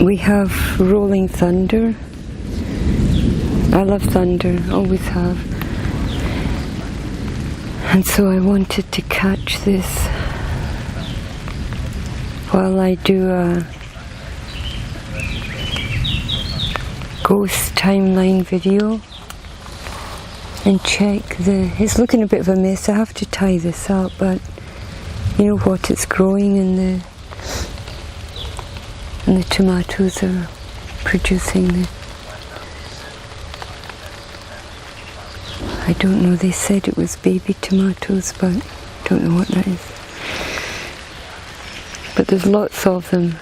we have rolling thunder. I love thunder, always have. And so I wanted to catch this while I do a ghost timeline video and check it's looking a bit of a mess. I have to tie this up, but you know what, it's growing and the tomatoes are producing I don't know, they said it was baby tomatoes, but I don't know what that is. But there's lots of them.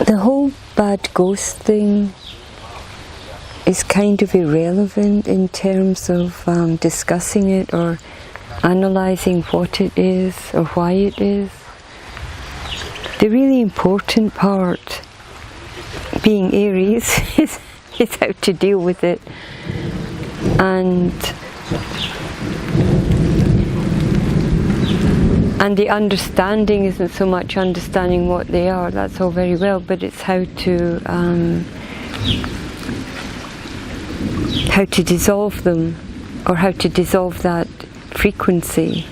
The whole bad ghost thing is kind of irrelevant in terms of discussing it or analysing what it is or why it is. The really important part, being Aries, is how to deal with it. And the understanding isn't so much understanding what they are, that's all very well, but it's how to dissolve them, or how to dissolve that frequency.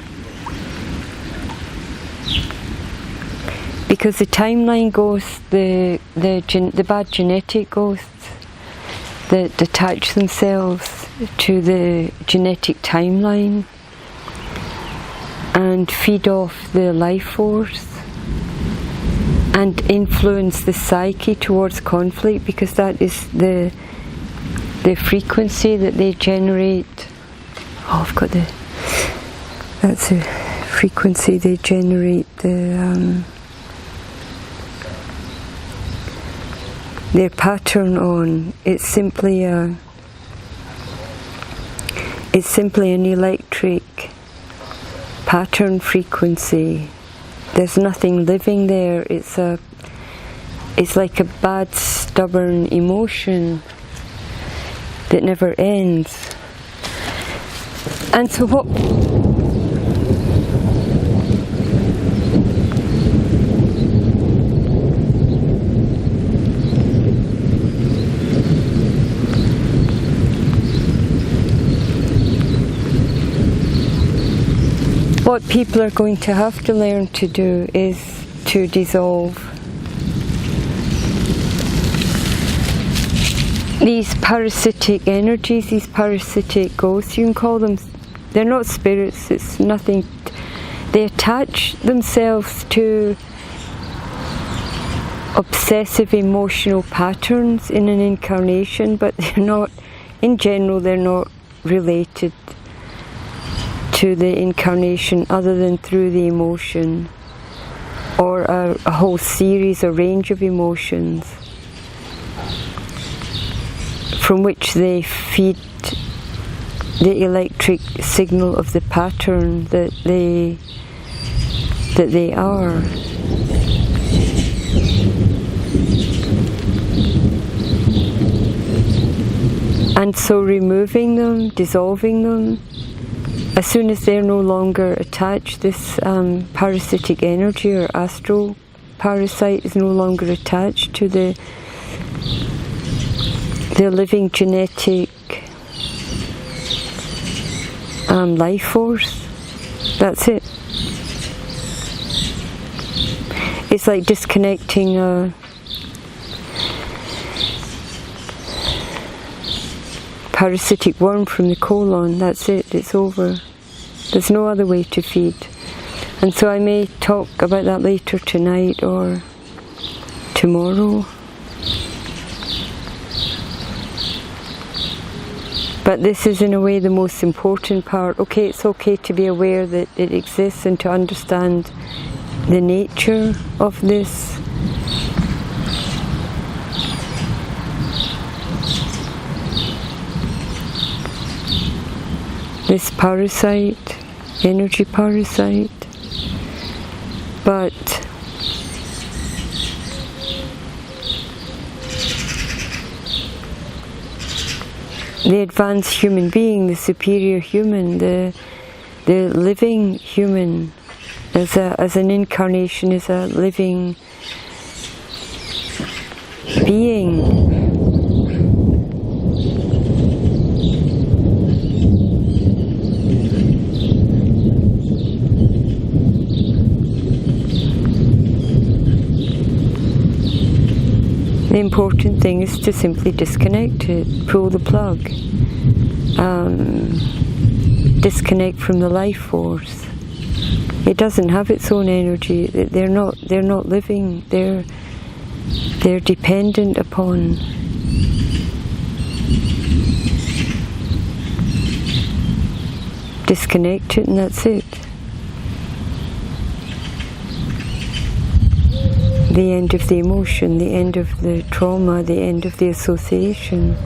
Because the timeline ghosts, the bad genetic ghosts that attach themselves to the genetic timeline and feed off the life force and influence the psyche towards conflict, because that is the frequency that they generate. Oh, I've got that's the frequency they generate their pattern on. It's simply an electric pattern frequency. There's nothing living there. It's like a bad, stubborn emotion that never ends. And so what people are going to have to learn to do is to dissolve these parasitic energies, these parasitic ghosts, you can call them. They're not spirits, it's nothing. They attach themselves to obsessive emotional patterns in an incarnation, but they're not, in general, they're not related to the incarnation other than through the emotion, or a whole series, a range of emotions from which they feed the electric signal of the pattern that they are. And so removing them, dissolving them, as soon as they're no longer attached, this parasitic energy or astral parasite is no longer attached to the living genetic life force. That's it. It's like disconnecting a parasitic worm from the colon. That's it, it's over. There's no other way to feed. And so I may talk about that later tonight or tomorrow. But this is in a way the most important part. Okay, it's okay to be aware that it exists and to understand the nature of this. This parasite, energy parasite, but the advanced human being, the superior human, the living human, as an incarnation, as a living being. The important thing is to simply disconnect it, pull the plug, disconnect from the life force. It doesn't have its own energy. They're not living. They're dependent upon. Disconnect it, and that's it. The end of the emotion, the end of the trauma, the end of the association.